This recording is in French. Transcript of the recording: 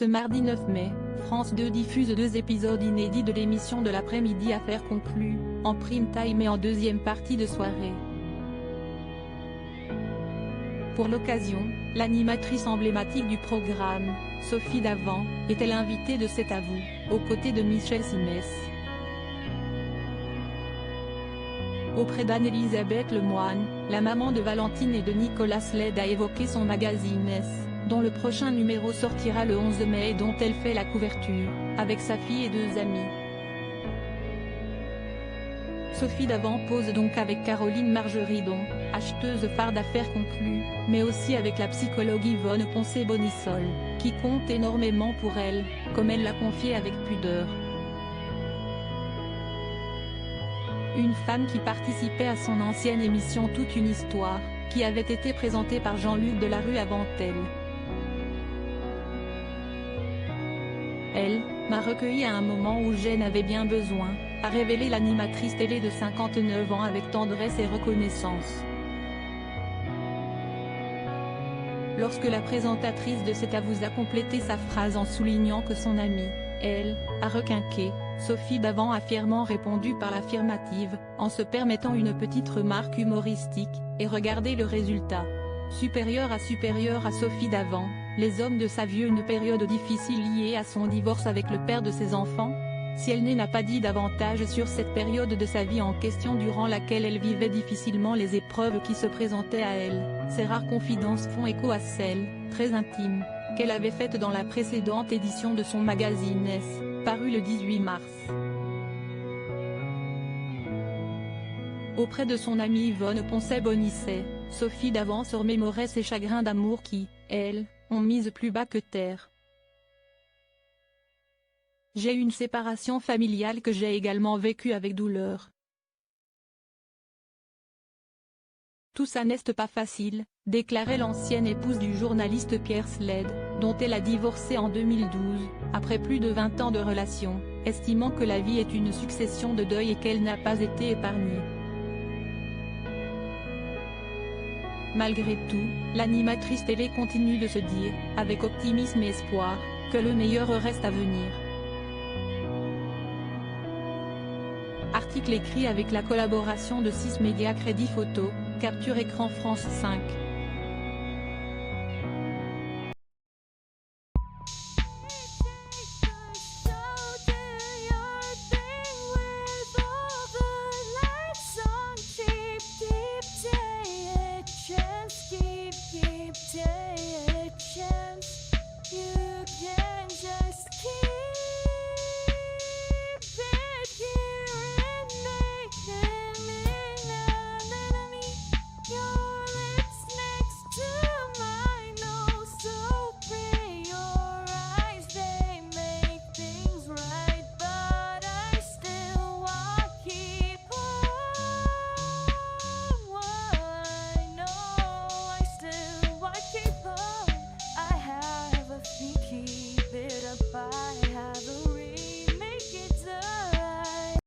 Ce mardi 9 mai, France 2 diffuse 2 épisodes inédits de l'émission de l'après-midi Affaires conclues, en prime time et en deuxième partie de soirée. Pour l'occasion, l'animatrice emblématique du programme, Sophie Davant, était l'invitée de C'est à vous, aux côtés de Michel Simès. Auprès d'Anne-Elisabeth Lemoine, la maman de Valentine et de Nicolas Sled a évoqué son magazine S, dont le prochain numéro sortira le 11 mai et dont elle fait la couverture, avec sa fille et 2 amis. Sophie Davant pose donc avec Caroline Margeridon, acheteuse phare d'Affaires conclues, mais aussi avec la psychologue Yvonne Poncet-Bonissol, qui compte énormément pour elle, comme elle l'a confié avec pudeur. Une femme qui participait à son ancienne émission Toute une histoire, qui avait été présentée par Jean-Luc Delarue avant elle. Elle m'a recueilli à un moment où j'en avais bien besoin, a révélé l'animatrice télé de 59 ans avec tendresse et reconnaissance. Lorsque la présentatrice de C'est à vous a complété sa phrase en soulignant que son amie, elle, a requinqué, Sophie Davant a fièrement répondu par l'affirmative, en se permettant une petite remarque humoristique, et regardez le résultat. Supérieure à Sophie Davant, les hommes de sa vie une période difficile liée à son divorce avec le père de ses enfants. Si elle n'a pas dit davantage sur cette période de sa vie en question durant laquelle elle vivait difficilement les épreuves qui se présentaient à elle, ces rares confidences font écho à celles, très intimes, qu'elle avait faites dans la précédente édition de son magazine S, paru le 18 mars. Auprès de son amie Yvonne Poncet-Bonissol, Sophie Davant se remémorait ses chagrins d'amour qui, elle, ont mise plus bas que terre. J'ai une séparation familiale que j'ai également vécue avec douleur. Tout ça n'est pas facile, déclarait l'ancienne épouse du journaliste Pierre Sled, dont elle a divorcé en 2012, après plus de 20 ans de relation, estimant que la vie est une succession de deuils et qu'elle n'a pas été épargnée. Malgré tout, l'animatrice télé continue de se dire, avec optimisme et espoir, que le meilleur reste à venir. Article écrit avec la collaboration de 6 médias Crédit Photo, Capture Écran France 5.